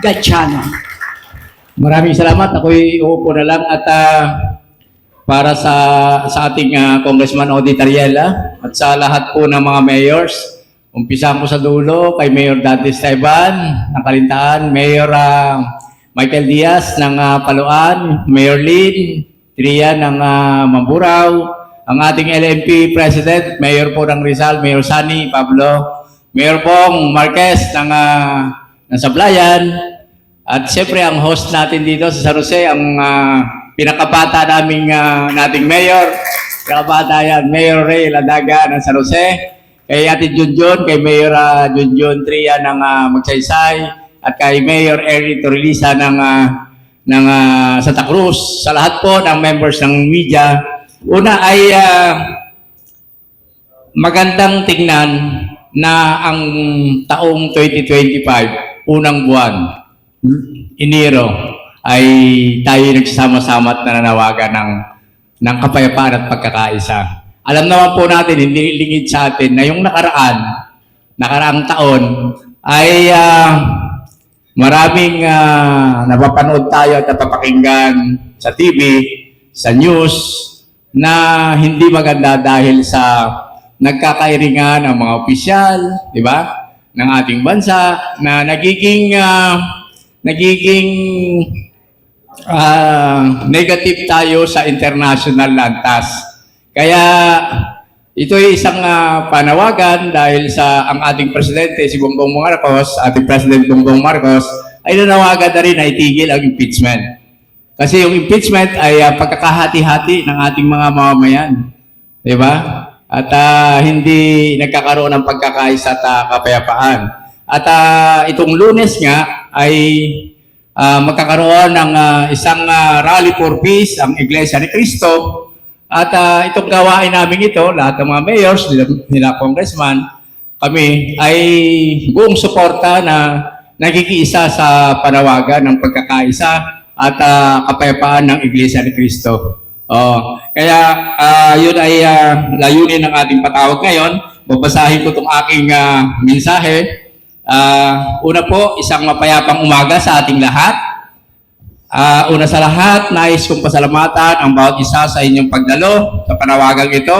Gatchalian. Maraming salamat. Ako'y uupo na lang at para sa ating Congressman Odi Tariela at sa lahat po ng mga mayors. Umpisa ko sa dulo kay Mayor Dante Esteban ng Kalintaan, Mayor Michael Diaz ng Paluan, Mayor Lynn Tria ng Mamburao, ang ating LMP President, Mayor po ng Rizal, Mayor Sani Pablo, Mayor Bong Marquez ng Sablayan, at siyempre ang host natin dito sa San Jose, ang pinakabata nating mayor, pinakabata yan, Mayor Ray Ladaga ng San Jose, kay Ate Junjun, kay Mayor Junjun Tria ng Magsaysay, at kay Mayor Eri Torrelisa ng Santa Cruz, sa lahat po ng members ng media. Una ay magandang tingnan na ang taong 2025, unang buwan, Enero, ay tayo nagsama-sama at nananawagan ng kapayapaan at pagkakaisa. Alam naman po natin, hindi lingid sa atin na yung nakaraang taon ay maraming napapanood tayo at napapakinggan sa TV, sa news, na hindi maganda dahil sa nagkakairingan ng mga opisyal, di ba, ng ating bansa, na nagiging negative tayo sa international lantas. Kaya ito ay isang panawagan dahil sa ang ating presidente, si Bongbong Marcos, ating President Bongbong Marcos, ay nanawagan na rin na itigil ang impeachment. Kasi yung impeachment ay pagkakahati-hati ng ating mga mamamayan. Di ba? At hindi nagkakaroon ng pagkakaisa at kapayapaan. At itong Lunes nga ay magkakaroon ng isang rally for peace, ang Iglesia ni Cristo. At itong gawain namin ito, lahat ng mga mayors, nila congressman, kami ay buong suporta na nakikiisa sa panawagan ng pagkakaisa at kapayapaan ng Iglesia ni Cristo. Kaya yun ay layunin ng ating patawag ngayon. Babasahin ko itong aking mensahe. Una po, isang mapayapang umaga sa ating lahat. Una sa lahat, nais kong pasalamatan ang bawat isa sa inyong pagdalo sa panawagang ito.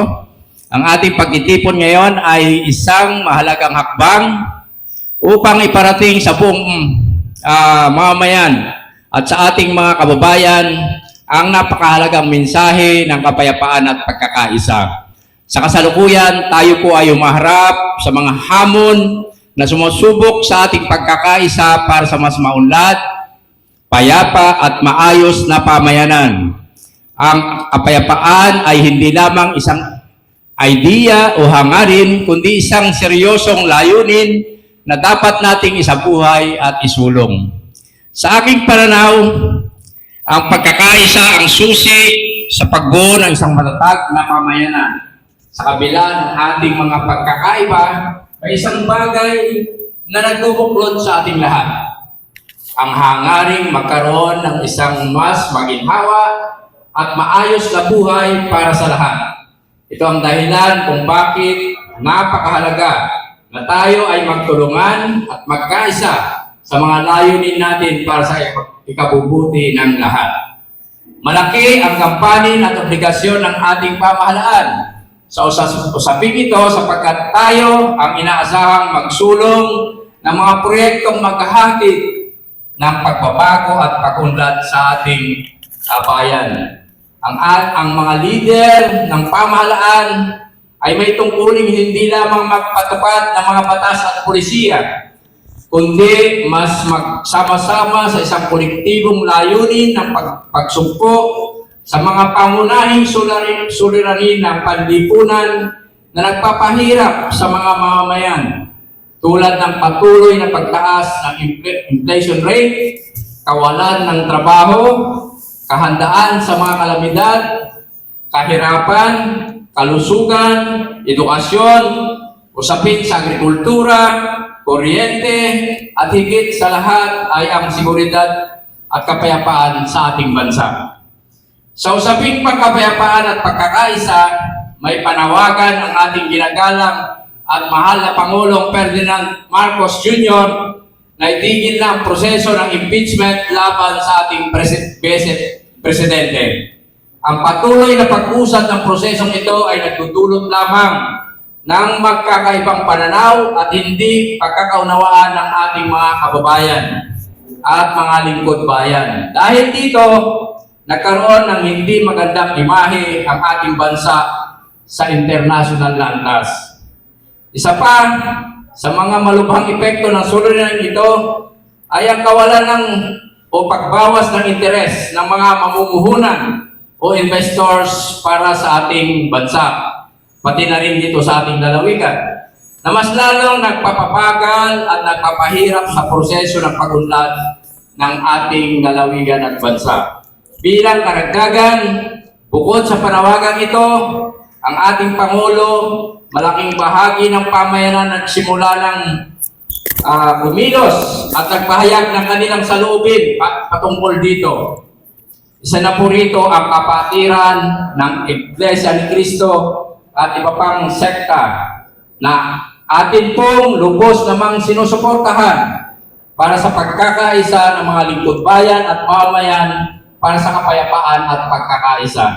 Ang ating pagtitipon ngayon ay isang mahalagang hakbang upang iparating sa buong mamamayan at sa ating mga kababayan ang napakahalagang mensahe ng kapayapaan at pagkakaisa. Sa kasalukuyan, tayo po ay umaharap sa mga hamon na sumusubok sa ating pagkakaisa para sa mas maunlad, payapa at maayos na pamayanan. Ang kapayapaan ay hindi lamang isang idea o hangarin, kundi isang seryosong layunin na dapat nating isabuhay at isulong. Sa aking pananaw, ang pagkakaisa ang susi sa pagbuo ng isang matatag na pamayanan. Sa kabila ng ating mga pagkakaiba, ay isang bagay na nagbubuklod sa ating lahat. Ang hangaring magkaroon ng isang mas maginhawa at maayos na buhay para sa lahat. Ito ang dahilan kung bakit napakahalaga na tayo ay magtulungan at magkaisa sa mga layunin natin para sa ikabubuti ng lahat. Malaki ang kampanin at obligasyon ng ating pamahalaan sa usaping ito sapagkat tayo ang inaasahang magsulong ng mga proyektong maghahatid ng pagbabago at pag-unlad sa ating bayan. Ang mga leader ng pamahalaan ay may tungkuling hindi lamang magpatupad ng mga batas at polisiya, kundi mas magsama-sama sa isang kolektibong layunin ng pagsumpo sa mga pangunahing suliranin ng panlipunan na nagpapahirap sa mga mamamayan, tulad ng patuloy na pagtaas ng inflation rate, kawalan ng trabaho, kahandaan sa mga kalamidad, kahirapan, kalusugan, edukasyon, usapin sa agrikultura, kuryente, at higit sa lahat ay ang seguridad at kapayapaan sa ating bansa. Sa usaping pagkapayapaan at pagkakaisa, may panawagan ang ating ginagalang at mahal na Pangulong Ferdinand Marcos Jr. na itigil na ang proseso ng impeachment laban sa ating presidente. Ang patuloy na pag-usad ng prosesong ito ay nagdudulot lamang ng magkakaibang pananaw at hindi pagkakaunawaan ng ating mga kababayan at mga lingkod bayan. Dahil dito, nagkaroon ng hindi magandang imahe ang ating bansa sa international landas. Isa pa, sa mga malubhang epekto ng suliranin ito ay ang kawalan ng o pagbawas ng interes ng mga mamumuhunan o investors para sa ating bansa, pati na rin dito sa ating lalawigan, na mas lalong nagpapabagal at nagpapahirap sa proseso ng pag-unlad ng ating lalawigan at bansa. Bilang karagdagan, bukod sa panawagan ito, ang ating Pangulo, malaking bahagi ng pamayanan nagsimula ng kumilos at nagpahayag ng kanilang saloobin patungkol dito. Isa na po rito ang kapatiran ng Iglesia ni Cristo at iba pang sekta na atin pong lubos namang sinusuportahan para sa pagkakaisa ng mga lingkod bayan at mamamayan para sa kapayapaan at pagkakaisa.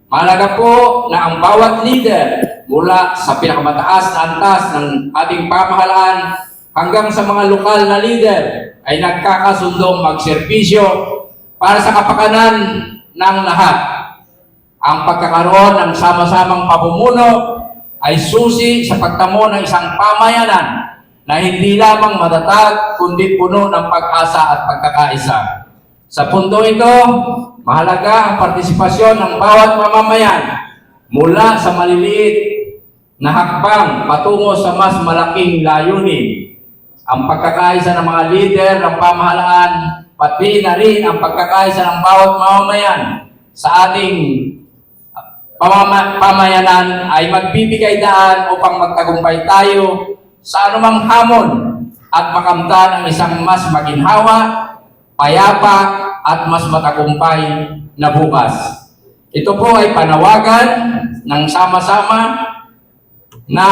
Mahalaga po na ang bawat leader mula sa pinakamataas na antas ng ating pamahalaan hanggang sa mga lokal na leader ay nagkakasundong magserbisyo para sa kapakanan ng lahat. Ang pagkakaroon ng sama-samang pamumuno ay susi sa pagtamo ng isang pamayanan na hindi lamang matatag kundi puno ng pag-asa at pagkakaisa. Sa punto ito, mahalaga ang partisipasyon ng bawat mamamayan mula sa maliliit na hakbang patungo sa mas malaking layunin. Ang pagkakaisa ng mga leader ng pamahalaan, pati na rin ang pagkakaisa ng bawat mamamayan sa ating pamayanan ay magbibigay daan upang magtagumpay tayo sa anumang hamon at makamtan ang isang mas maginhawa, payapa at mas matagumpay na bukas. Ito po ay panawagan ng sama-sama na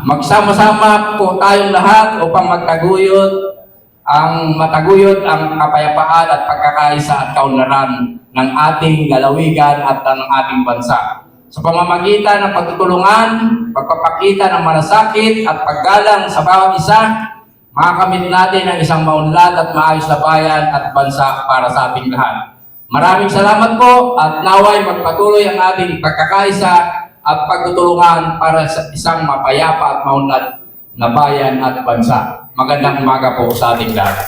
magsama-sama po tayong lahat upang mataguyod ang kapayapaan at pagkakaisa at kaunlaran ng ating lalawigan at ng ating bansa. Sa pamamagitan ng pagtutulungan, pagpapakita ng malasakit at paggalang sa bawat isa, makakamit natin ang isang maunlad at maayos na bayan at bansa para sa ating lahat. Maraming salamat po at naway magpatuloy ang ating pagkakaisa at pagtutulungan para sa isang mapayapa at maunlad na bayan at bansa. Magandang umaga po sa ating lahat.